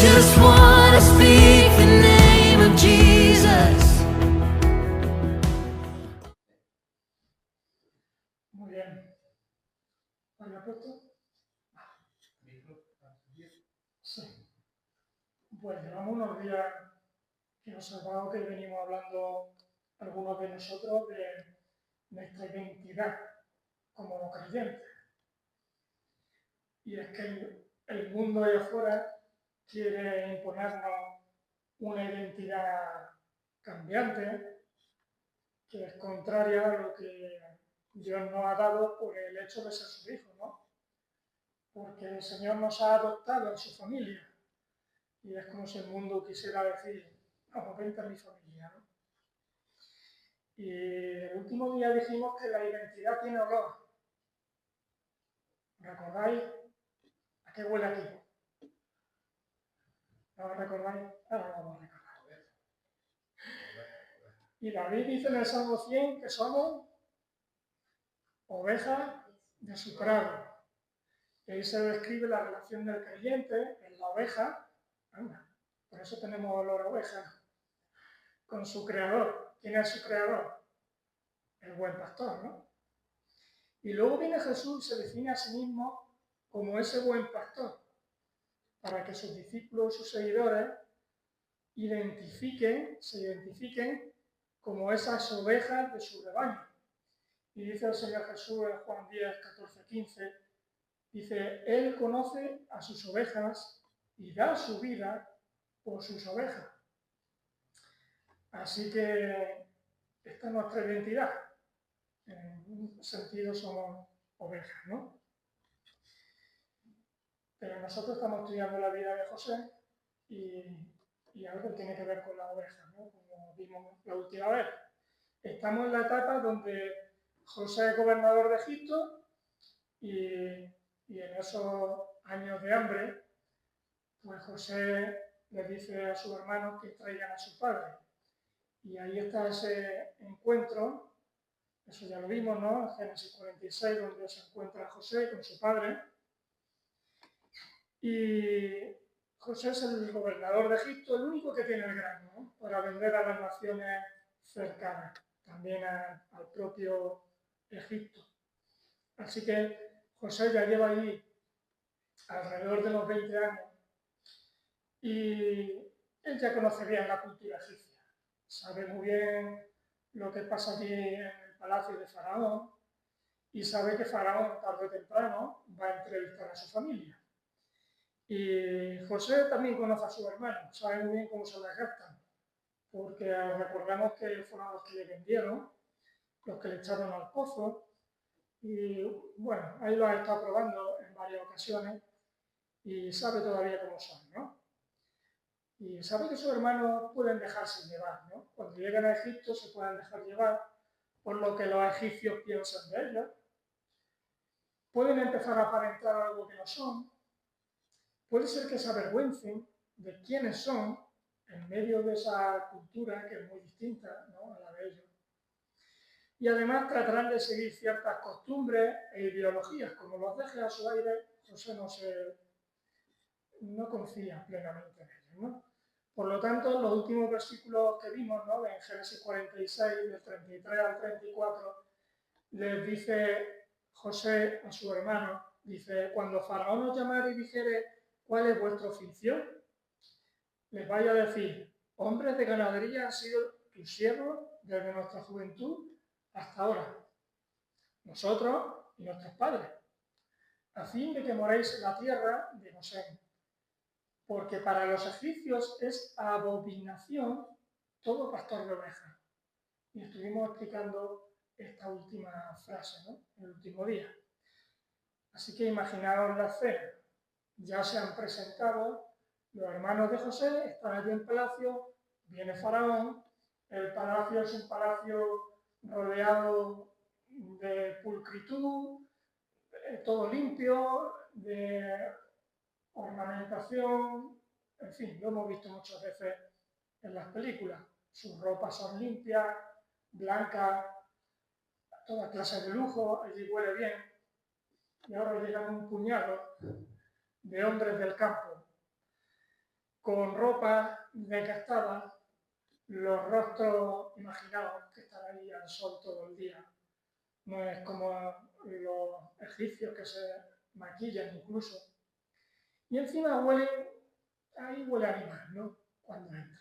just want to speak the name of Jesus. Muy bien. ¿Lo he puesto? Sí. Pues llevamos unos días que observado que venimos hablando algunos de nosotros de nuestra identidad como creyentes. Y es que el mundo de afuera quiere imponernos una identidad cambiante que es contraria a lo que Dios nos ha dado por el hecho de ser sus hijos, ¿no? Porque el Señor nos ha adoptado en su familia. Y es como si el mundo quisiera decir, vamos, vente a mi familia, ¿no? Y el último día dijimos que la identidad tiene olor. ¿Recordáis? ¿A qué huele aquí? ¿No lo recordáis? Ahora lo vamos a recordar. Y David dice en el Salmo 100 que somos ovejas de su prado. Y ahí se describe la relación del creyente en la oveja, anda, por eso tenemos olor a oveja, con su creador. ¿Quién es su creador? El buen pastor, ¿no? Y luego viene Jesús y se define a sí mismo como ese buen pastor, para que sus discípulos, sus seguidores, se identifiquen como esas ovejas de su rebaño. Y dice el Señor Jesús en Juan 10, 14, 15, dice, Él conoce a sus ovejas y da su vida por sus ovejas. Así que esta es nuestra identidad. En un sentido somos ovejas, ¿no? Pero nosotros estamos estudiando la vida de José y algo tiene que ver con la oveja, ¿no? Como vimos la última vez. Estamos en la etapa donde José es gobernador de Egipto y en esos años de hambre, pues José le dice a sus hermanos que traigan a su padre. Y ahí está ese encuentro, eso ya lo vimos, ¿no? En Génesis 46, donde se encuentra José con su padre. Y José es el gobernador de Egipto, el único que tiene el grano, ¿no? Para vender a las naciones cercanas, también al propio Egipto. Así que José ya lleva allí alrededor de los 20 años y él ya conoce bien la cultura egipcia. Sabe muy bien lo que pasa allí en el palacio de Faraón y sabe que Faraón tarde o temprano va a entrevistar a su familia. Y José también conoce a sus hermanos, sabe muy bien cómo se las gastan, porque recordamos que fueron los que le vendieron, los que le echaron al pozo, y bueno, ahí lo ha estado probando en varias ocasiones y sabe todavía cómo son, ¿no? Y sabe que sus hermanos pueden dejarse llevar, ¿no? Cuando llegan a Egipto se pueden dejar llevar por lo que los egipcios piensan de ellos. Pueden empezar a aparentar algo que no son. Puede ser que se avergüencen de quiénes son en medio de esa cultura que es muy distinta, ¿no?, a la de ellos. Y además tratarán de seguir ciertas costumbres e ideologías. Como los deje a su aire, José no confía plenamente en ellos, ¿no? Por lo tanto, los últimos versículos que vimos, ¿no?, en Génesis 46, del 33 al 34, les dice José a su hermano, dice, cuando Faraón os llamare y dijere, ¿cuál es vuestro oficio? Les vaya a decir, hombres de ganadería han sido tus siervos desde nuestra juventud hasta ahora, nosotros y nuestros padres, a fin de que moréis en la tierra de Gosén. Porque para los egipcios es abominación todo pastor de ovejas. Y estuvimos explicando esta última frase, ¿no?, el último día. Así que imaginaos la escena. Ya se han presentado los hermanos de José, están allí en palacio, viene Faraón, el palacio es un palacio rodeado de pulcritud, todo limpio, de ornamentación, en fin, lo hemos visto muchas veces en las películas. Sus ropas son limpias, blancas, toda clase de lujo, allí huele bien. Y ahora llegan un puñado de hombres del campo. con ropa desgastada, los rostros, imaginaos que están ahí al sol todo el día. No es como los egipcios que se maquillan incluso. Y encima ahí huele a animal, ¿no? Cuando entra.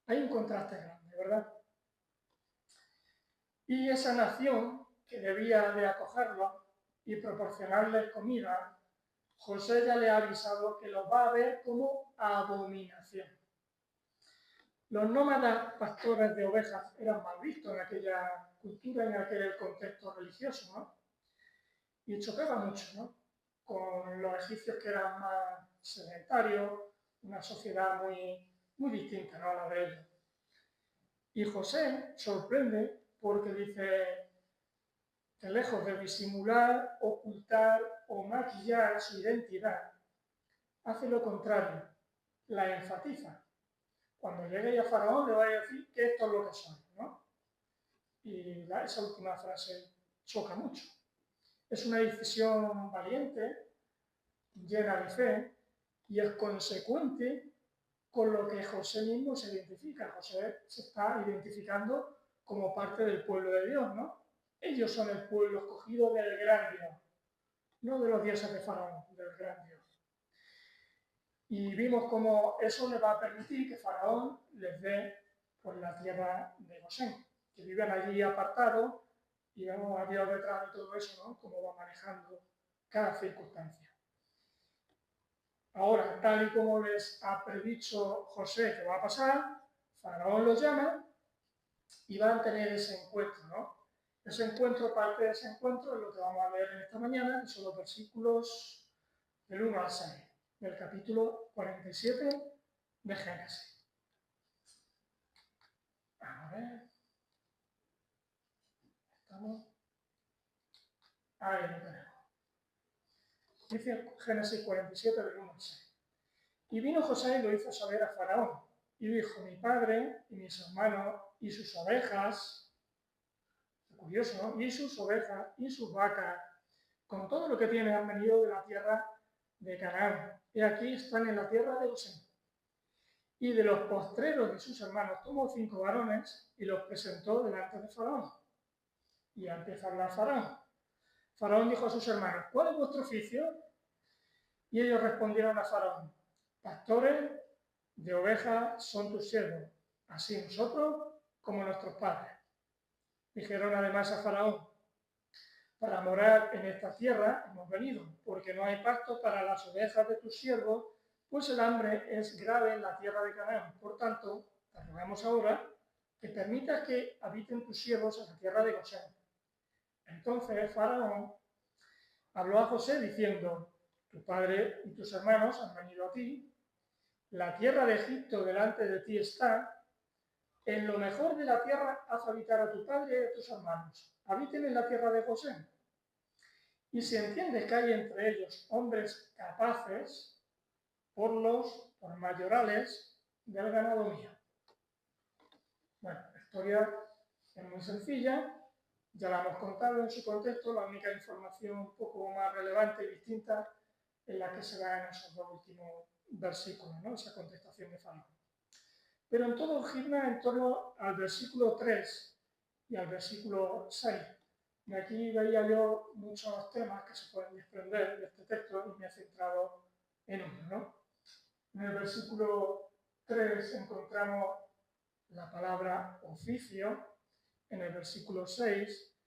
Hay un contraste grande, ¿verdad? Y esa nación que debía de acogerlos y proporcionarles comida, José ya le ha avisado que los va a ver como abominación. Los nómadas pastores de ovejas eran mal vistos en aquella cultura y en aquel contexto religioso, ¿no? Y chocaba mucho, ¿no? Con los egipcios que eran más sedentarios, una sociedad muy distinta, ¿no?, a la de ellos. Y José sorprende porque dice que lejos de disimular, ocultar o maquillar su identidad, hace lo contrario, la enfatiza. Cuando llegue a Faraón le va a decir que esto es lo que soy, ¿no? Y esa última frase choca mucho. Es una decisión valiente, llena de fe y es consecuente con lo que José mismo se identifica. José se está identificando como parte del pueblo de Dios, ¿no? Ellos son el pueblo escogido del gran Dios, no de los dioses de Faraón, del gran Dios. Y vimos cómo eso le va a permitir que Faraón les dé pues, la tierra de Gosén, que viven allí apartados y vemos a Dios detrás de todo eso, ¿no? Cómo va manejando cada circunstancia. Ahora, tal y como les ha predicho José que va a pasar, Faraón los llama y van a tener ese encuentro, ¿no? Ese encuentro, parte de ese encuentro es lo que vamos a ver en esta mañana, que son los versículos del 1 al 6, del capítulo 47 de Génesis. A ver. ¿Estamos? Ahí lo tenemos. Dice Génesis 47, del 1 al 6. Y vino José y lo hizo saber a Faraón. Y dijo, mi padre y mis hermanos y sus ovejas, curioso, ¿no? Y sus ovejas y sus vacas, con todo lo que tienen, han venido de la tierra de Canaán. Y aquí están en la tierra de Gosén. Y de los postreros de sus hermanos tomó 5 varones y los presentó delante de Faraón. Y empieza a hablar Faraón. Faraón dijo a sus hermanos, ¿cuál es vuestro oficio? Y ellos respondieron a Faraón, pastores de ovejas son tus siervos, así nosotros como nuestros padres. Dijeron además a Faraón, para morar en esta tierra hemos venido, porque no hay pasto para las ovejas de tus siervos, pues el hambre es grave en la tierra de Canaán. Por tanto, te rogamos ahora que permitas que habiten tus siervos en la tierra de Gosén. Entonces Faraón habló a José diciendo, tu padre y tus hermanos han venido a ti, la tierra de Egipto delante de ti está, en lo mejor de la tierra haz habitar a tu padre y a tus hermanos, habiten en la tierra de Gosén. Y si entiendes que hay entre ellos hombres capaces, ponlos por mayorales del ganado mío. Bueno, la historia es muy sencilla, ya la hemos contado en su contexto, la única información un poco más relevante y distinta es la que se da en esos dos últimos versículos, ¿no? Esa contestación de Faraón. Pero en todo gira en torno al versículo 3 y al versículo 6. De aquí veía yo muchos temas que se pueden desprender de este texto y me he centrado en uno, ¿no? En el versículo 3 encontramos la palabra oficio. En el versículo 6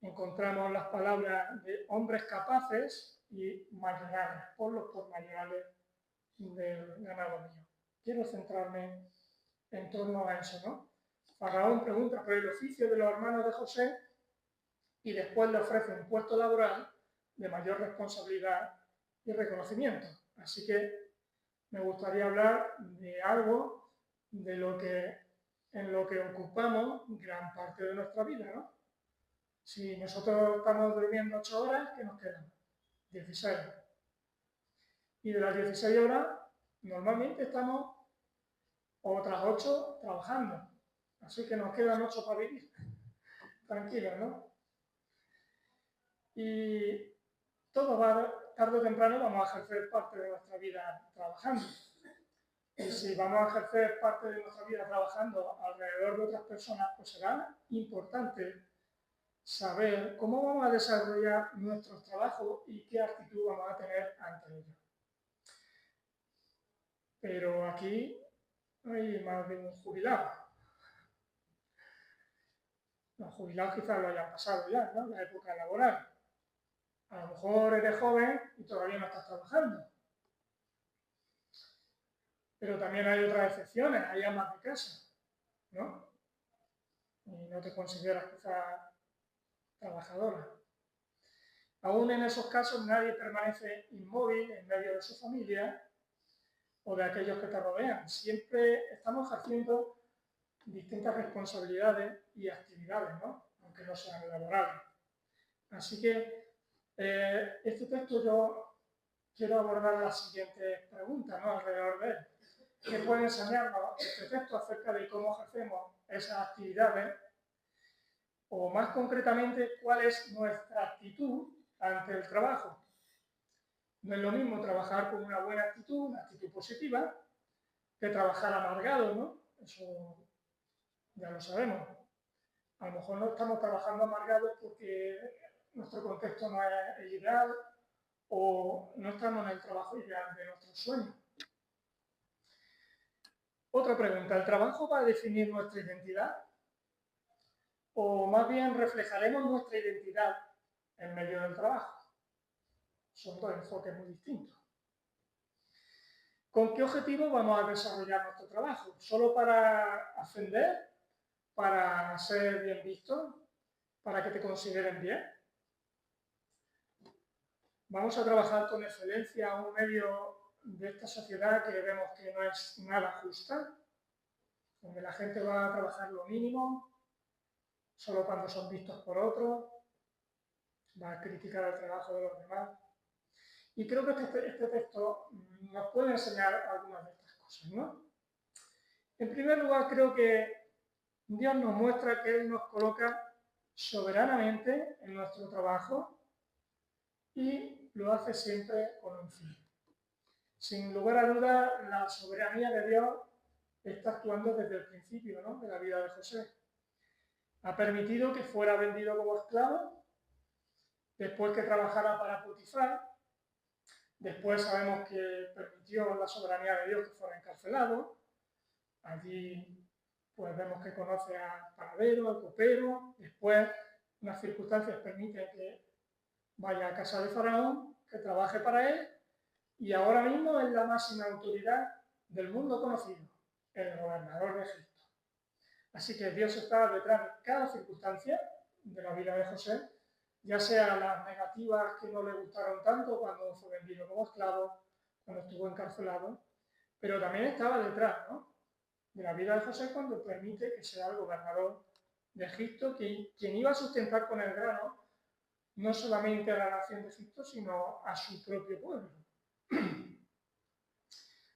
encontramos las palabras de hombres capaces y mayorales, ponlos por mayorales del ganado mío. Quiero centrarme en torno a eso, ¿no? Faraón pregunta por el oficio de los hermanos de José y después le ofrece un puesto laboral de mayor responsabilidad y reconocimiento. Así que me gustaría hablar de algo de lo que, en lo que ocupamos gran parte de nuestra vida, ¿no? Si nosotros estamos durmiendo 8 horas, ¿qué nos quedan? 16. Y de las 16 horas, normalmente estamos otras 8 trabajando. Así que nos quedan 8 para vivir. Tranquilos, ¿no? Y todo va, tarde o temprano vamos a ejercer parte de nuestra vida trabajando. Y si vamos a ejercer parte de nuestra vida trabajando alrededor de otras personas, pues será importante saber cómo vamos a desarrollar nuestros trabajos y qué actitud vamos a tener ante ellos. Pero aquí hay más de un jubilado. Los jubilados quizás lo hayan pasado ya, ¿no? La época laboral. A lo mejor eres joven y todavía no estás trabajando. Pero también hay otras excepciones, hay amas de casa, ¿no? Y no te consideras quizás trabajadora. Aún en esos casos nadie permanece inmóvil en medio de su familia o de aquellos que te rodean. Siempre estamos haciendo distintas responsabilidades y actividades, ¿no? Aunque no sean laborales. Así que este texto yo quiero abordar las siguientes preguntas, ¿no? Alrededor de él. ¿Qué puede enseñarnos este texto acerca de cómo hacemos esas actividades? O más concretamente, ¿cuál es nuestra actitud ante el trabajo? No es lo mismo trabajar con una buena actitud, una actitud positiva, que trabajar amargado, ¿no? Eso ya lo sabemos. A lo mejor no estamos trabajando amargados porque nuestro contexto no es el ideal o no estamos en el trabajo ideal de nuestros sueños. Otra pregunta, ¿el trabajo va a definir nuestra identidad? ¿O más bien reflejaremos nuestra identidad en medio del trabajo? Son dos enfoques muy distintos. ¿Con qué objetivo vamos a desarrollar nuestro trabajo? ¿Solo para ascender? ¿Para ser bien visto? ¿Para que te consideren bien? ¿Vamos a trabajar con excelencia en un medio de esta sociedad que vemos que no es nada justa? Donde la gente va a trabajar lo mínimo, solo cuando son vistos por otros, va a criticar el trabajo de los demás. Y creo que este texto nos puede enseñar algunas de estas cosas, ¿no? En primer lugar, creo que Dios nos muestra que Él nos coloca soberanamente en nuestro trabajo y lo hace siempre con un fin. Sin lugar a dudas, la soberanía de Dios está actuando desde el principio, ¿no?, de la vida de José. Ha permitido que fuera vendido como esclavo, después que trabajara para Potifar, después sabemos que permitió la soberanía de Dios que fuera encarcelado. Allí pues vemos que conoce al panadero, al copero, después unas circunstancias permiten que vaya a casa de Faraón, que trabaje para él, y ahora mismo es la máxima autoridad del mundo conocido, el gobernador de Egipto. Así que Dios está detrás de cada circunstancia de la vida de José, ya sea las negativas que no le gustaron tanto cuando fue vendido como esclavo, cuando estuvo encarcelado, pero también estaba detrás, ¿no?, de la vida de José cuando permite que sea el gobernador de Egipto quien iba a sustentar con el grano no solamente a la nación de Egipto, sino a su propio pueblo.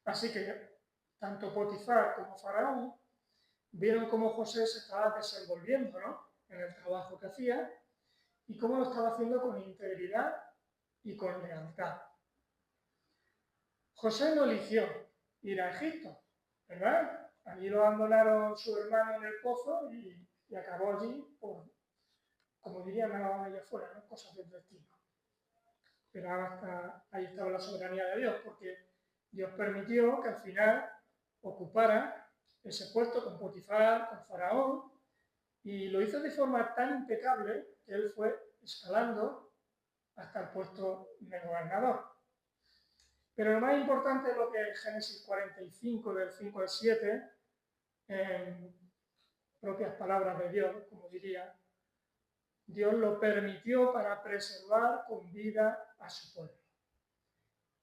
Así que tanto Potifar como Faraón vieron cómo José se estaba desenvolviendo, ¿no?, en el trabajo que hacía y cómo lo estaba haciendo con integridad y con lealtad. José no eligió ir a Egipto, ¿verdad? Allí lo abandonaron su hermano en el pozo y acabó allí por, como dirían allá afuera, ¿no?, cosas del destino. Pero ahí estaba la soberanía de Dios, porque Dios permitió que al final ocupara ese puesto con Potifar, con Faraón, y lo hizo de forma tan impecable que él fue escalando hasta el puesto de gobernador. Pero lo más importante es lo que Génesis 45, del 5 al 7, en propias palabras de Dios, como diría, Dios lo permitió para preservar con vida a su pueblo.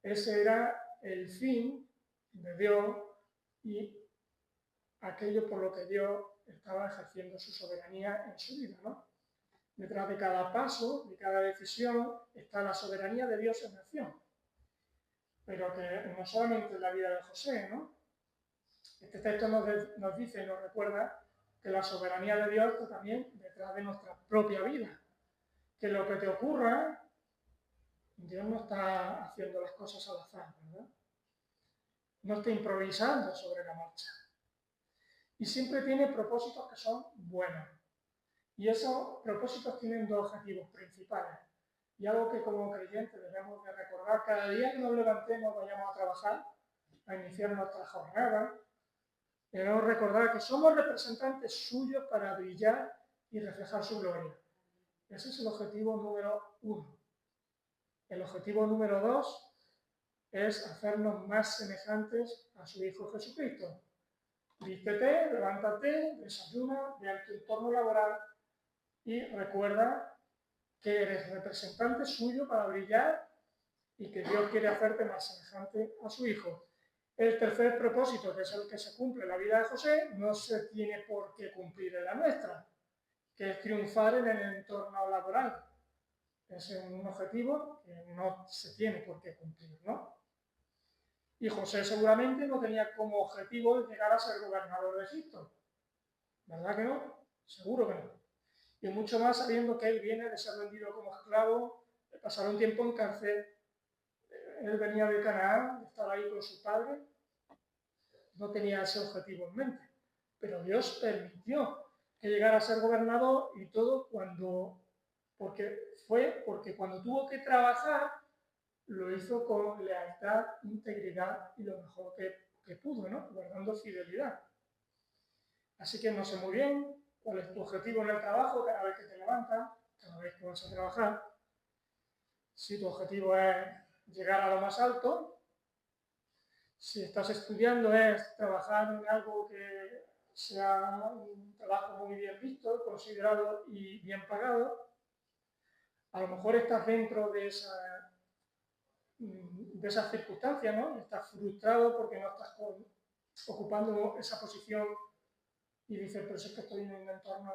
Ese era el fin de Dios y aquello por lo que Dios estaba ejerciendo su soberanía en su vida, ¿no? Detrás de cada paso, de cada decisión, está la soberanía de Dios en acción. Pero que no solamente en la vida de José, ¿no? Este texto nos dice y nos recuerda que la soberanía de Dios está también detrás de nuestra propia vida. Que lo que te ocurra, Dios no está haciendo las cosas al azar, ¿verdad? no está improvisando sobre la marcha. Y siempre tiene propósitos que son buenos. Y esos propósitos tienen dos objetivos principales. Y algo que como creyentes debemos de recordar cada día que nos levantemos, vayamos a trabajar, a iniciar nuestra jornada, debemos recordar que somos representantes suyos para brillar y reflejar su gloria. Ese es el objetivo número 1. El objetivo número 2 es hacernos más semejantes a su Hijo Jesucristo. Vístete, levántate, desayuna, ve a tu entorno laboral y recuerda que eres representante suyo para brillar y que Dios quiere hacerte más semejante a su Hijo. El tercer propósito, que es el que se cumple en la vida de José, no se tiene por qué cumplir en la nuestra, que es triunfar en el entorno laboral. Es un objetivo que no se tiene por qué cumplir, ¿no? Y José seguramente no tenía como objetivo llegar a ser gobernador de Egipto. ¿Verdad que no? Seguro que no. Y mucho más sabiendo que él viene de ser vendido como esclavo, de pasar un tiempo en cárcel. Él venía de Canaán, de estar ahí con su padre. No tenía ese objetivo en mente. Pero Dios permitió que llegara a ser gobernador y todo porque cuando tuvo que trabajar, lo hizo con lealtad, integridad y lo mejor que pudo, ¿no? Guardando fidelidad. Así que no sé muy bien cuál es tu objetivo en el trabajo cada vez que te levantas, cada vez que vas a trabajar. Si tu objetivo es llegar a lo más alto, si estás estudiando es trabajar en algo que sea un trabajo muy bien visto, considerado y bien pagado, a lo mejor estás dentro de esas circunstancias, ¿no? Estás frustrado porque no estás ocupando esa posición y dices, pero es que estoy en un entorno,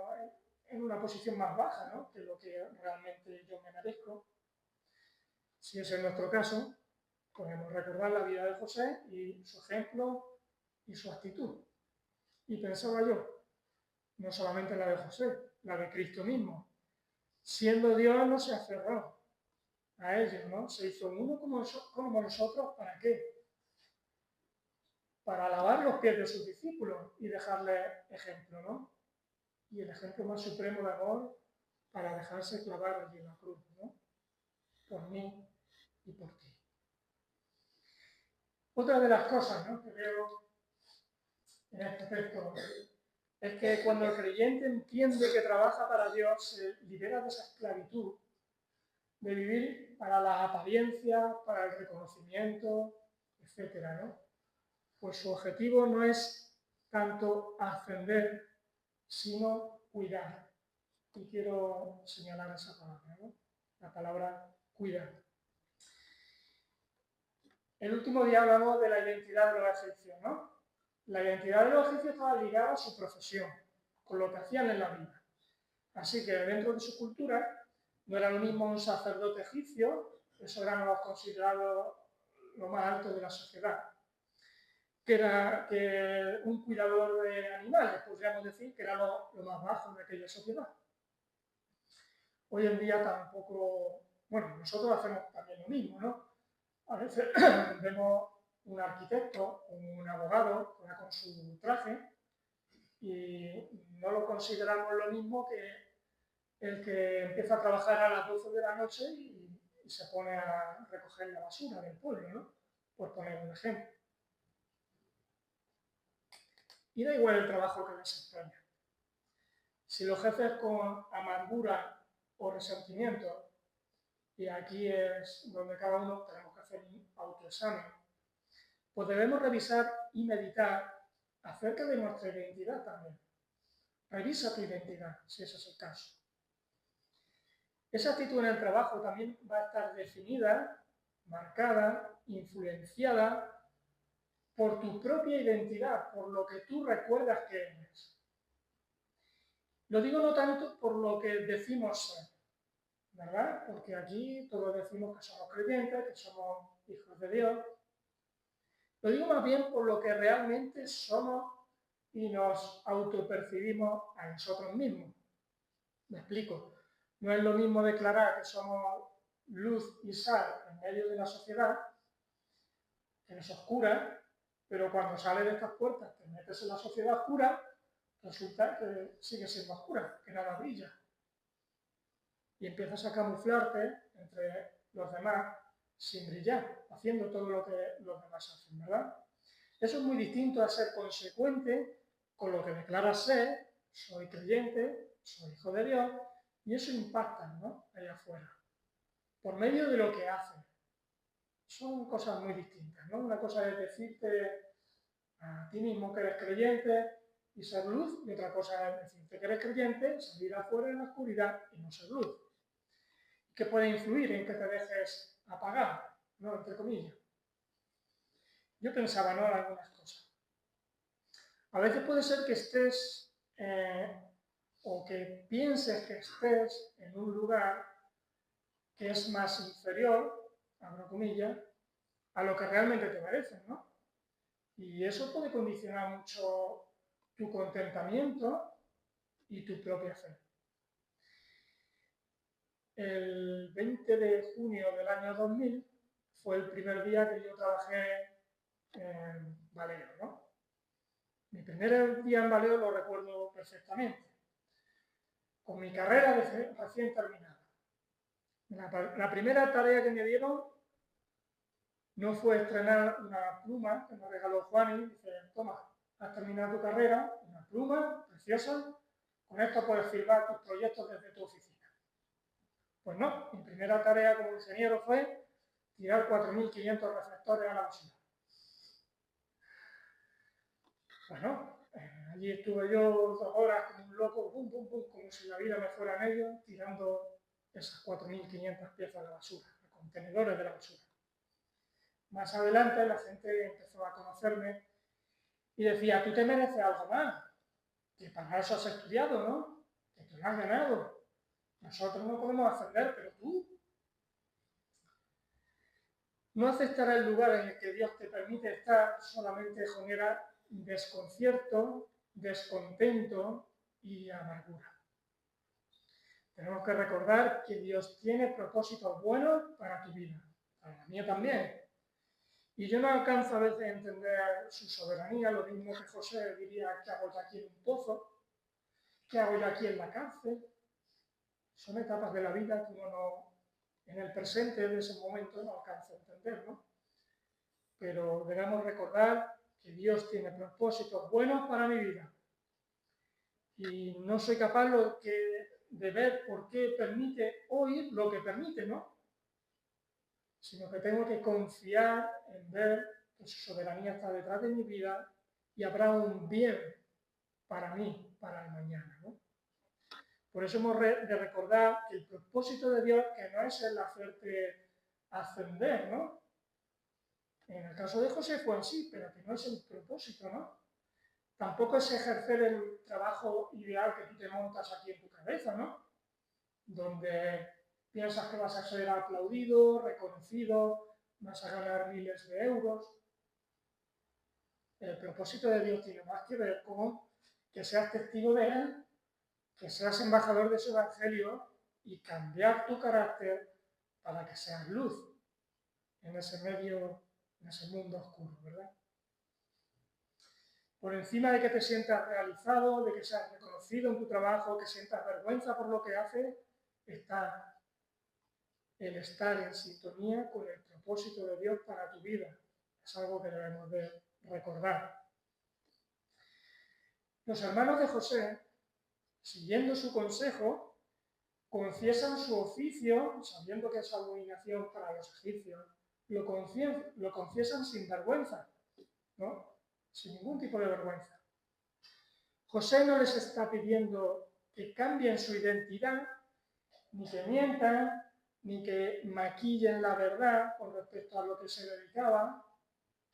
en una posición más baja, ¿no? Que lo que realmente yo me merezco. Si ese es nuestro caso, podemos recordar la vida de José y su ejemplo y su actitud. Y pensaba yo, no solamente la de José, la de Cristo mismo. Siendo Dios no se aferró a ellos, ¿no? Se hizo uno como nosotros, ¿para qué? Para lavar los pies de sus discípulos y dejarles ejemplo, ¿no? Y el ejemplo más supremo de amor para dejarse clavar allí en la cruz, ¿no? Por mí y por ti. Otra de las cosas, ¿no?, que veo en este texto es que cuando el creyente entiende que trabaja para Dios, se libera de esa esclavitud de vivir para las apariencias, para el reconocimiento, etcétera, ¿no? Pues su objetivo no es tanto ascender, sino cuidar. Y quiero señalar esa palabra, ¿no? La palabra cuidar. El último día hablamos de la identidad de los egipcios, ¿no? La identidad de los egipcios estaba ligada a su profesión, con lo que hacían en la vida. Así que dentro de su cultura no era lo mismo un sacerdote egipcio, eso eran los considerados lo más alto de la sociedad, que un cuidador de animales, podríamos decir que era lo más bajo de aquella sociedad. Hoy en día tampoco, bueno, nosotros hacemos también lo mismo, ¿no? A veces vemos un arquitecto, un abogado, que va con su traje y no lo consideramos lo mismo que el que empieza a trabajar a las 12 de la noche y se pone a recoger la basura del pueblo, ¿no? Por poner un ejemplo. Y da igual el trabajo que desempeña. Si lo ejerces con amargura o resentimiento, y aquí es donde cada uno tenemos que hacer un autoexamen, pues debemos revisar y meditar acerca de nuestra identidad también. Revisa tu identidad, si ese es el caso. Esa actitud en el trabajo también va a estar definida, marcada, influenciada por tu propia identidad, por lo que tú recuerdas que eres. Lo digo no tanto por lo que decimos ser, ¿verdad? Porque aquí todos decimos que somos creyentes, que somos hijos de Dios. Lo digo más bien por lo que realmente somos y nos autopercibimos a nosotros mismos. Me explico. No es lo mismo declarar que somos luz y sal en medio de la sociedad, que es oscura, pero cuando sales de estas puertas, te metes en la sociedad oscura, resulta que sigue siendo oscura, que nada brilla. Y empiezas a camuflarte entre los demás sin brillar, haciendo todo lo que los demás hacen, ¿verdad? Eso es muy distinto a ser consecuente con lo que declaras ser, soy creyente, soy hijo de Dios, y eso impacta, ¿no?, allá afuera, por medio de lo que haces. Son cosas muy distintas, ¿no? Una cosa es decirte a ti mismo que eres creyente y ser luz, y otra cosa es decirte que eres creyente, salir afuera en la oscuridad y no ser luz. ¿Qué puede influir en que te dejes apagar, ¿no?, entre comillas? Yo pensaba, ¿no?, en algunas cosas. A veces puede ser que estés o que pienses que estés en un lugar que es más inferior, abro comillas, a lo que realmente te mereces, ¿no? Y eso puede condicionar mucho tu contentamiento y tu propia fe. El 20 de junio del año 2000 fue el primer día que yo trabajé en Valeo, ¿no? Mi primer día en Valeo lo recuerdo perfectamente, con mi carrera recién terminada. La primera tarea que me dieron no fue estrenar una pluma que me regaló Juan y dice, toma, has terminado tu carrera, una pluma preciosa, con esto puedes firmar tus proyectos desde tu oficina. Pues no, mi primera tarea como ingeniero fue tirar 4.500 reflectores a la basura. Bueno, allí estuve yo 2 horas como un loco, bum, bum, bum, como si la vida me fuera en ello, tirando esas 4.500 piezas a la basura, a contenedores de la basura. Más adelante la gente empezó a conocerme y decía, tú te mereces algo más, que para eso has estudiado, ¿no? Que te lo has ganado. Nosotros no podemos ascender, pero tú. No aceptar el lugar en el que Dios te permite estar solamente genera desconcierto, descontento y amargura. Tenemos que recordar que Dios tiene propósitos buenos para tu vida, para la mía también. Y yo no alcanzo a veces a entender su soberanía, lo mismo que José diría, ¿qué hago yo aquí en un pozo? ¿Qué hago yo aquí en la cárcel? Son etapas de la vida que uno no, en el presente de ese momento no alcanza a entender, ¿no? Pero debemos recordar que Dios tiene propósitos buenos para mi vida. Y no soy capaz de ver por qué permite oír lo que permite, ¿no? Sino que tengo que confiar en ver que su soberanía está detrás de mi vida y habrá un bien para mí, para el mañana, ¿no? Por eso hemos de recordar que el propósito de Dios, que no es el hacerte ascender, ¿no? En el caso de José fue así, pero que no es el propósito, ¿no? Tampoco es ejercer el trabajo ideal que tú te montas aquí en tu cabeza, ¿no? Donde piensas que vas a ser aplaudido, reconocido, vas a ganar miles de euros. El propósito de Dios tiene más que ver con que seas testigo de Él, que seas embajador de su evangelio y cambiar tu carácter para que seas luz en ese medio, en ese mundo oscuro, ¿verdad? Por encima de que te sientas realizado, de que seas reconocido en tu trabajo, que sientas vergüenza por lo que haces, está el estar en sintonía con el propósito de Dios para tu vida. Es algo que debemos de recordar. Los hermanos de José, siguiendo su consejo, confiesan su oficio, sabiendo que es abominación para los egipcios, lo confiesan sin vergüenza, ¿no? Sin ningún tipo de vergüenza. José no les está pidiendo que cambien su identidad, ni que mientan, ni que maquillen la verdad con respecto a lo que se dedicaban,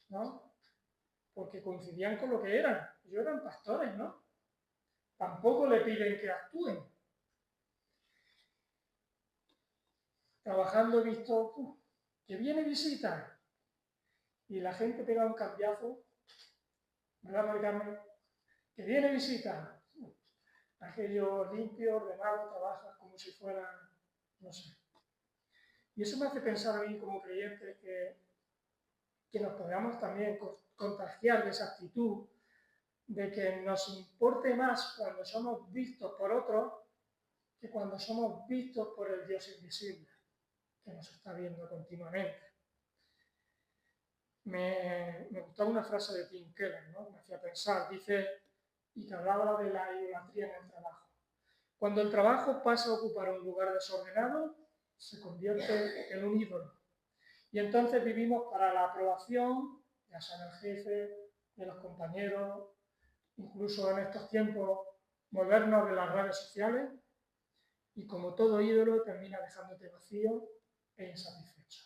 ¿no? Porque coincidían con lo que eran. Ellos eran pastores, ¿no? Tampoco le piden que actúen. Trabajando he visto que viene visita y la gente pega un cambiazo, ¿verdad, Maricarmen? Que viene visita. Aquello limpio, ordenado, trabajas como si fuera, no sé. Y eso me hace pensar a mí como creyente que nos podamos también contagiar de esa actitud de que nos importe más cuando somos vistos por otros que cuando somos vistos por el Dios invisible, que nos está viendo continuamente. Me gustaba una frase de Tim Keller, ¿no? Me hacía pensar, dice, y que hablaba de la idolatría en el trabajo. Cuando el trabajo pasa a ocupar un lugar desordenado, se convierte en un ídolo. Y entonces vivimos para la aprobación, ya sea del jefe, de los compañeros, incluso en estos tiempos modernos de las redes sociales, y como todo ídolo termina dejándote vacío e insatisfecho.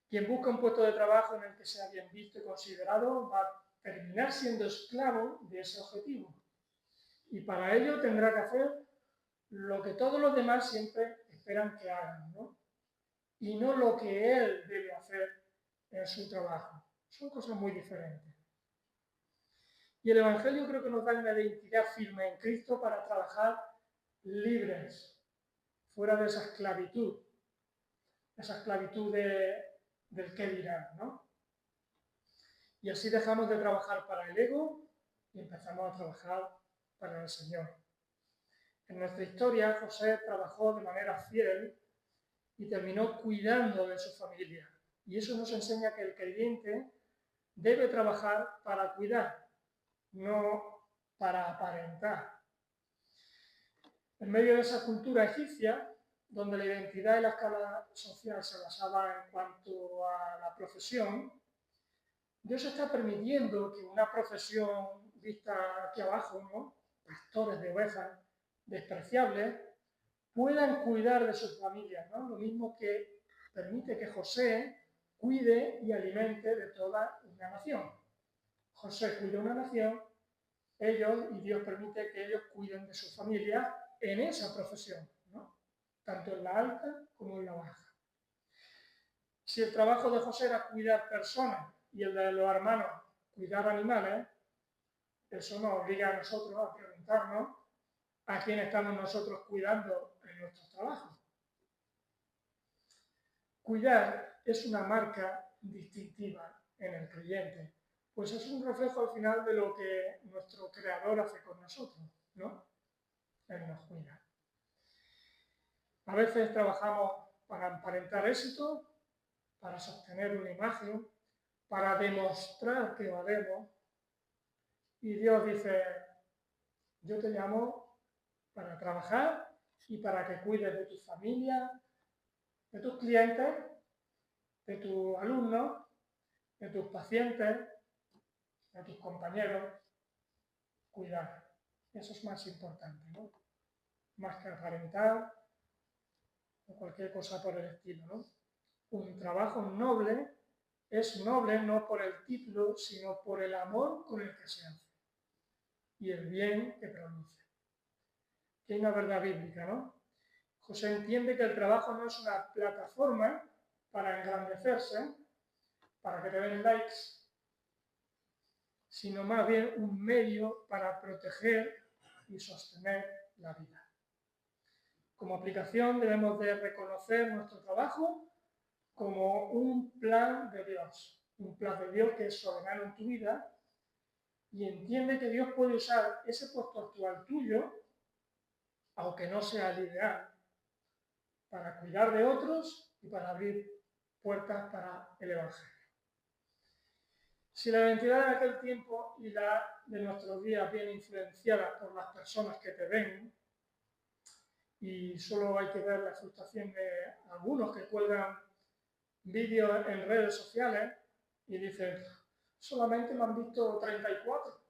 Quien busca un puesto de trabajo en el que sea bien visto y considerado va a terminar siendo esclavo de ese objetivo. Y para ello tendrá que hacer lo que todos los demás siempre esperan que hagan, ¿no? Y no lo que él debe hacer en su trabajo. Son cosas muy diferentes. Y el Evangelio creo que nos da una identidad firme en Cristo para trabajar libres, fuera de esa esclavitud del qué dirán, ¿no? Y así dejamos de trabajar para el ego y empezamos a trabajar para el Señor. En nuestra historia, José trabajó de manera fiel y terminó cuidando de su familia. Y eso nos enseña que el creyente debe trabajar para cuidar, no para aparentar. En medio de esa cultura egipcia, donde la identidad y la escala social se basaba en cuanto a la profesión, Dios está permitiendo que una profesión vista aquí abajo, ¿no? Pastores de ovejas despreciables, puedan cuidar de sus familias, ¿no? Lo mismo que permite que José cuide y alimente de toda una nación. José cuida una nación, ellos y Dios permite que ellos cuiden de su familia en esa profesión, ¿no? Tanto en la alta como en la baja. Si el trabajo de José era cuidar personas y el de los hermanos cuidar animales, eso nos obliga a nosotros a preguntarnos a quién estamos nosotros cuidando en nuestros trabajos. Cuidar es una marca distintiva en el creyente, pues es un reflejo al final de lo que nuestro Creador hace con nosotros, ¿no? Él nos cuida. A veces trabajamos para aparentar éxito, para sostener una imagen, para demostrar que valemos. Y Dios dice, yo te llamo para trabajar y para que cuides de tu familia, de tus clientes, de tus alumnos, de tus pacientes, de tus compañeros. Cuidar. Eso es más importante, ¿no? Más que aparentar o cualquier cosa por el estilo, ¿no? Un trabajo noble es noble no por el título, sino por el amor con el que se hace y el bien que produce. Que hay una verdad bíblica, ¿no? José entiende que el trabajo no es una plataforma para engrandecerse, para que te den likes, sino más bien un medio para proteger y sostener la vida. Como aplicación debemos de reconocer nuestro trabajo como un plan de Dios que es soberano en tu vida, y entiende que Dios puede usar ese puesto actual tuyo, aunque no sea el ideal, para cuidar de otros y para abrir puertas para el Evangelio. Si la identidad de aquel tiempo y la de nuestros días viene influenciada por las personas que te ven, y solo hay que ver la frustración de algunos que cuelgan vídeos en redes sociales y dicen, solamente me han visto 34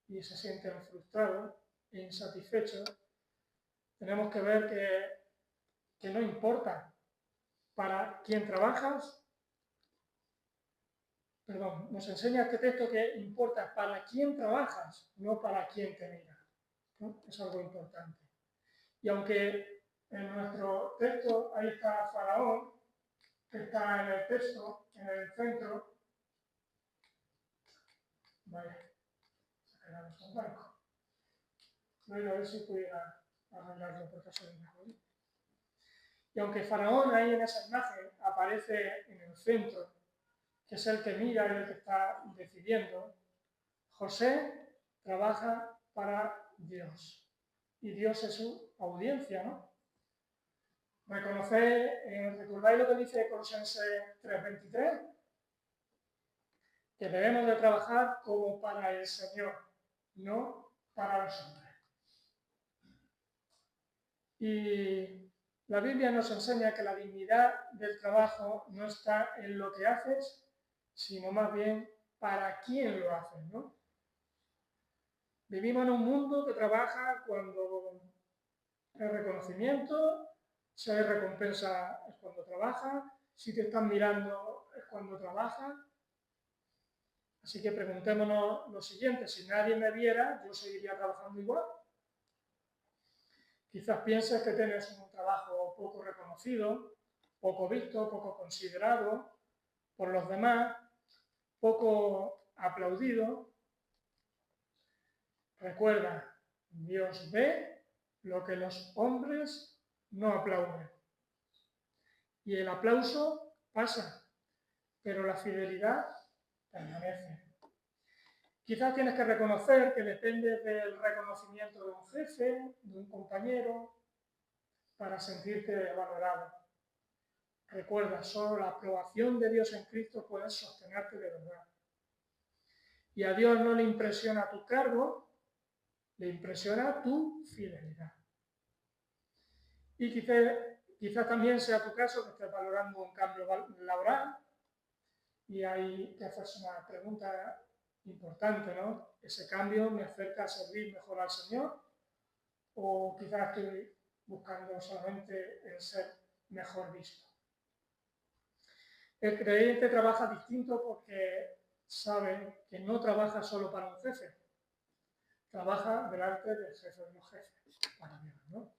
y se sienten frustrados e insatisfechos, tenemos que ver que no importa para quién trabajas. Perdón, nos enseña este texto que importa para quién trabajas, no para quién te mira, ¿no? Es algo importante. Y aunque en nuestro texto ahí está Faraón, que está en el texto, en el centro, vale, sacaremos un blanco. Voy a ver si pudiera arreglarlo por caso de mejor. Y aunque Faraón ahí en esa imagen aparece en el centro, que es el que mira y el que está decidiendo, José trabaja para Dios. Y Dios es su audiencia, ¿no? ¿Recordáis lo que dice Colosenses 3:23? Que debemos de trabajar como para el Señor, no para los hombres. Y la Biblia nos enseña que la dignidad del trabajo no está en lo que haces, sino más bien para quién lo haces, ¿no? Vivimos en un mundo que trabaja cuando hay reconocimiento, si hay recompensa es cuando trabaja, si te están mirando es cuando trabaja. Así que preguntémonos lo siguiente, si nadie me viera, yo seguiría trabajando igual. Quizás pienses que tienes un trabajo poco reconocido, poco visto, poco considerado por los demás, poco aplaudido. Recuerda, Dios ve lo que los hombres no aplauden. Y el aplauso pasa, pero la fidelidad permanece. Quizás tienes que reconocer que depende del reconocimiento de un jefe, de un compañero, para sentirte valorado. Recuerda, solo la aprobación de Dios en Cristo puede sostenerte de verdad. Y a Dios no le impresiona tu cargo, le impresiona tu fidelidad. Y quizás también sea tu caso que estés valorando un cambio laboral y hay que hacerse una pregunta importante, ¿no? ¿Ese cambio me acerca a servir mejor al Señor? ¿O quizás estoy buscando solamente el ser mejor visto? El creyente trabaja distinto porque sabe que no trabaja solo para un jefe, trabaja delante del jefe de los jefes, para Dios, ¿no?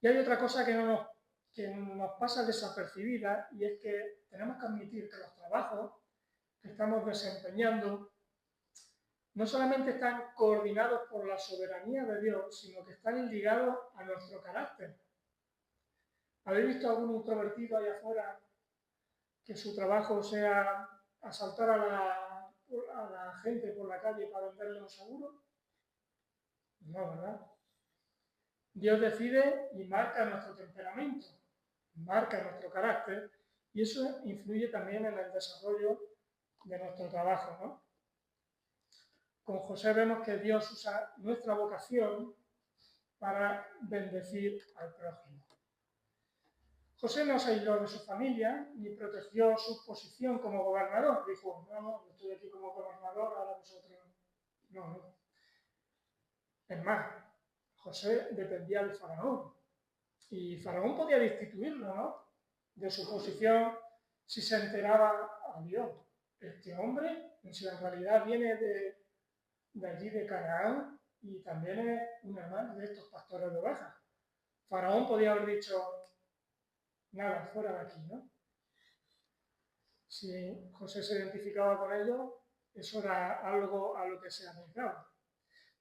Y hay otra cosa que nos pasa desapercibida y es que tenemos que admitir que los trabajos que estamos desempeñando no solamente están coordinados por la soberanía de Dios, sino que están ligados a nuestro carácter. ¿Habéis visto algún introvertido allá afuera que su trabajo sea asaltar a la gente por la calle para venderle un seguro? No, ¿verdad? Dios decide y marca nuestro temperamento, marca nuestro carácter y eso influye también en el desarrollo de nuestro trabajo, ¿no? Con José vemos que Dios usa nuestra vocación para bendecir al prójimo. José no se aisló de su familia ni protegió su posición como gobernador. Dijo, no, estoy aquí como gobernador, ahora vosotros. No. Es más, José dependía de Faraón. Y Faraón podía destituirlo, ¿no? De su posición si se enteraba a Dios. Este hombre, si en realidad viene de allí de Canaán y también es un hermano de estos pastores de ovejas. Faraón podía haber dicho, nada, fuera de aquí, ¿no? Si José se identificaba con ellos, eso era algo a lo que se arriesgaba.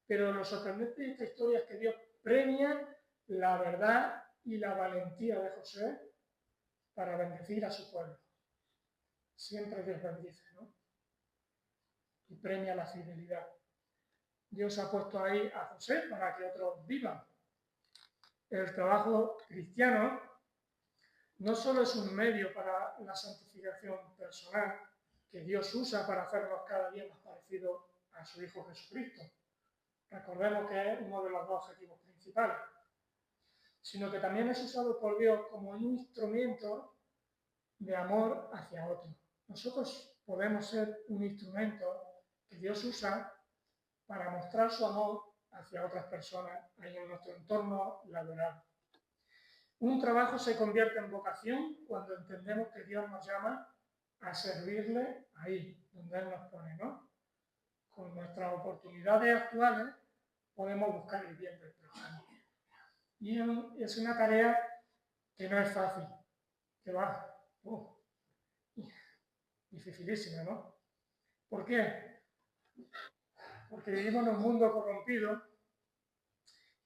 Pero lo sorprendente de esta historia es que Dios premia la verdad y la valentía de José para bendecir a su pueblo. Siempre Dios bendice, ¿no? Y premia la fidelidad. Dios ha puesto ahí a José para que otros vivan. El trabajo cristiano no solo es un medio para la santificación personal que Dios usa para hacernos cada día más parecidos a su Hijo Jesucristo. Recordemos que es uno de los dos objetivos principales, sino que también es usado por Dios como un instrumento de amor hacia otros. Nosotros podemos ser un instrumento que Dios usa para mostrar su amor hacia otras personas ahí en nuestro entorno laboral. Un trabajo se convierte en vocación cuando entendemos que Dios nos llama a servirle ahí, donde Él nos pone, ¿no? Con nuestras oportunidades actuales podemos buscar el bien del prójimo. Y es una tarea que no es fácil, que va dificilísima, ¿no? ¿Por qué? Porque vivimos en un mundo corrompido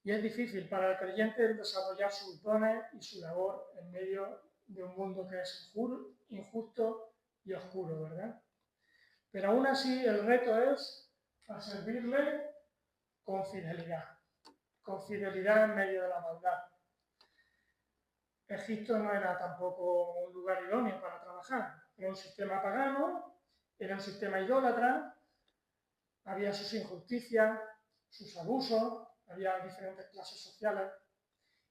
y es difícil para el creyente desarrollar sus dones y su labor en medio de un mundo que es injusto y oscuro, ¿verdad? Pero aún así el reto es a servirle con fidelidad en medio de la maldad. Egipto no era tampoco un lugar idóneo para trabajar, era un sistema pagano, era un sistema idólatra, había sus injusticias, sus abusos, había diferentes clases sociales,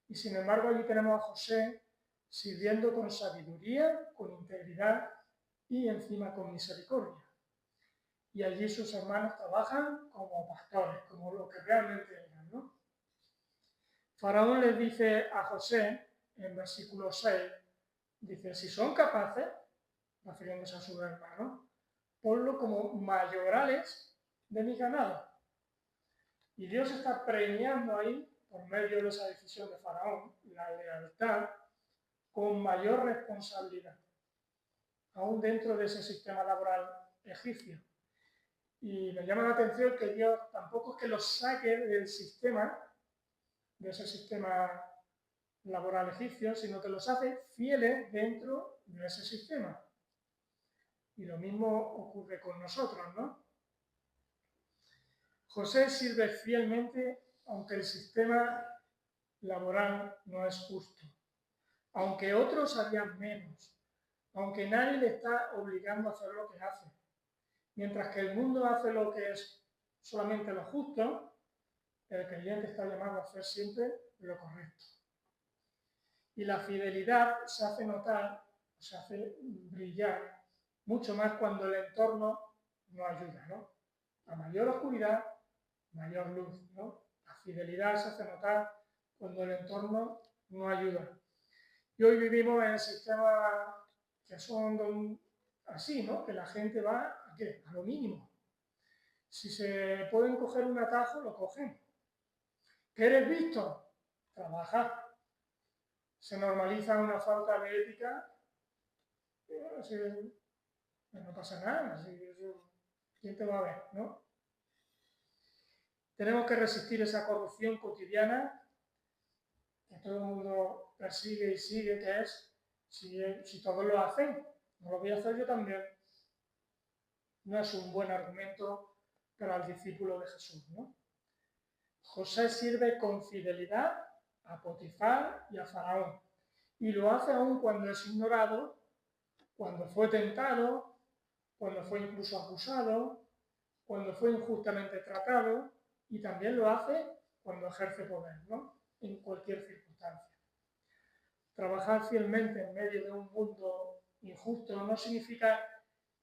y sin embargo allí tenemos a José sirviendo con sabiduría, con integridad y encima con misericordia. Y allí sus hermanos trabajan como pastores, como lo que realmente eran, ¿no? Faraón les dice a José, en versículo 6, dice, si son capaces, refiriéndose a sus hermanos, ponlo como mayorales de mi ganado. Y Dios está premiando ahí, por medio de esa decisión de Faraón, la lealtad con mayor responsabilidad, aún dentro de ese sistema laboral egipcio. Y me llama la atención que Dios tampoco es que los saque del sistema, de ese sistema laboral egipcio, sino que los hace fieles dentro de ese sistema. Y lo mismo ocurre con nosotros, ¿no? José sirve fielmente aunque el sistema laboral no es justo, aunque otros harían menos, aunque nadie le está obligando a hacer lo que hace. Mientras que el mundo hace lo que es solamente lo justo, el creyente está llamado a hacer siempre lo correcto. Y la fidelidad se hace notar, se hace brillar mucho más cuando el entorno no ayuda, ¿no? A mayor oscuridad, mayor luz, ¿no? La fidelidad se hace notar cuando el entorno no ayuda. Y hoy vivimos en sistemas que son así, ¿no? Que la gente va ¿a qué? A lo mínimo. Si se pueden coger un atajo, lo cogen. ¿Que eres visto? Trabaja. Se normaliza una falta de ética, no pasa nada. ¿Quién te va a ver, no? Tenemos que resistir esa corrupción cotidiana que todo el mundo persigue y sigue, que es, si todos lo hacen, no lo voy a hacer yo también. No es un buen argumento para el discípulo de Jesús, ¿no? José sirve con fidelidad a Potifar y a Faraón, y lo hace aún cuando es ignorado, cuando fue tentado, cuando fue incluso acusado, cuando fue injustamente tratado, y también lo hace cuando ejerce poder, ¿no? En cualquier circunstancia. Trabajar fielmente en medio de un mundo injusto no significa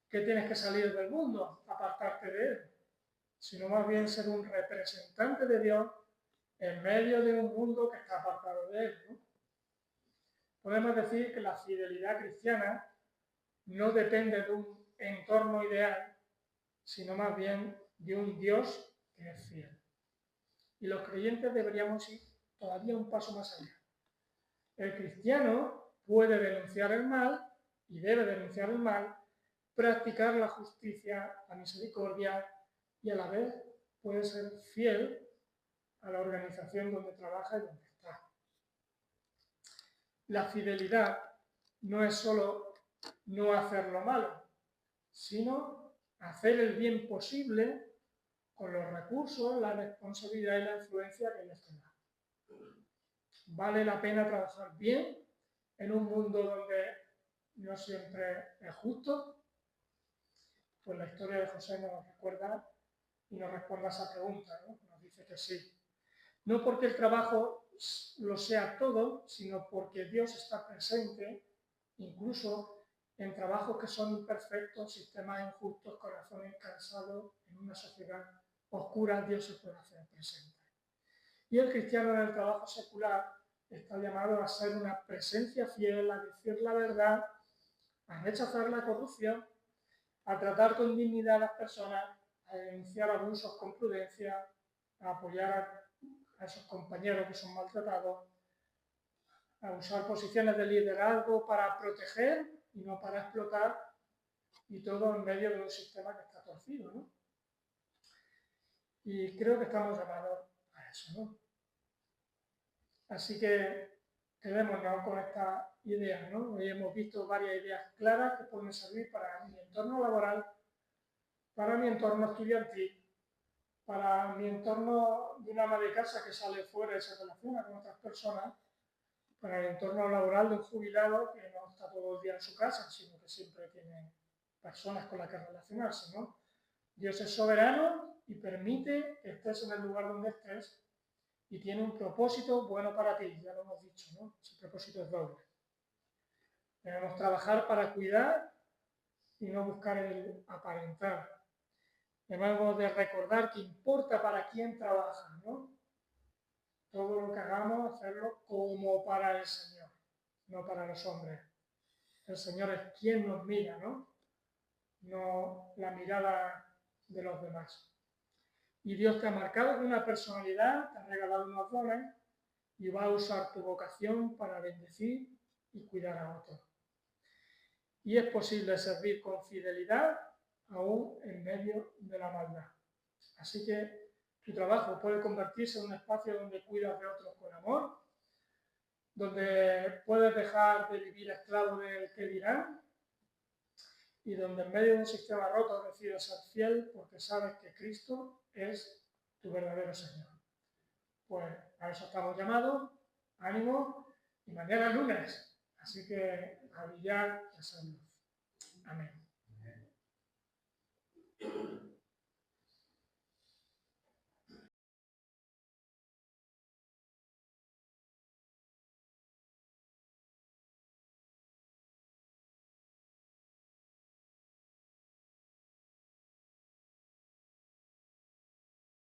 que tienes que salir del mundo, apartarte de él, sino más bien ser un representante de Dios en medio de un mundo que está apartado de él, ¿no? Podemos decir que la fidelidad cristiana no depende de un entorno ideal, sino más bien de un Dios que es fiel. Y los creyentes deberíamos ir todavía un paso más allá. El cristiano puede denunciar el mal y debe denunciar el mal, practicar la justicia, la misericordia y a la vez puede ser fiel a la organización donde trabaja y donde está. La fidelidad no es solo no hacer lo malo, sino hacer el bien posible con los recursos, la responsabilidad y la influencia que Dios te da. Vale la pena trabajar bien en un mundo donde no siempre es justo. Pues la historia de José nos recuerda y nos responde a esa pregunta, ¿no? Nos dice que sí. No porque el trabajo lo sea todo, sino porque Dios está presente, incluso en trabajos que son imperfectos, sistemas injustos, corazones cansados, en una sociedad oscura, Dios se puede hacer presente. Y el cristiano en el trabajo secular está llamado a ser una presencia fiel, a decir la verdad, a rechazar la corrupción, a tratar con dignidad a las personas, a denunciar abusos con prudencia, a apoyar a esos compañeros que son maltratados, a usar posiciones de liderazgo para proteger y no para explotar, y todo en medio de un sistema que está torcido, ¿no? Y creo que estamos llamados a eso, ¿no? Así que quedémonos con esta idea, ¿no? Hoy hemos visto varias ideas claras que pueden servir para mi entorno laboral, para mi entorno estudiantil, para mi entorno de una ama de casa que sale fuera y se relaciona con otras personas, para el entorno laboral de un jubilado que no está todo el día en su casa, sino que siempre tiene personas con las que relacionarse, ¿no? Dios es soberano y permite que estés en el lugar donde estés y tiene un propósito bueno para ti, ya lo hemos dicho, ¿no? Ese propósito es doble. Debemos trabajar para cuidar y no buscar el aparentar. Debemos de recordar que importa para quién trabaja, ¿no? Todo lo que hagamos, hacerlo como para el Señor, no para los hombres. El Señor es quien nos mira, ¿no? No la mirada de los demás. Y Dios te ha marcado con una personalidad, te ha regalado unos dones y va a usar tu vocación para bendecir y cuidar a otros. Y es posible servir con fidelidad aún en medio de la maldad. Así que tu trabajo puede convertirse en un espacio donde cuidas de otros con amor, donde puedes dejar de vivir esclavo del que dirán y donde en medio de un sistema roto decides ser fiel porque sabes que Cristo es tu verdadero Señor. Pues a eso estamos llamados, ánimo, y mañana es lunes, así que a brillar y a ser luz. Amén.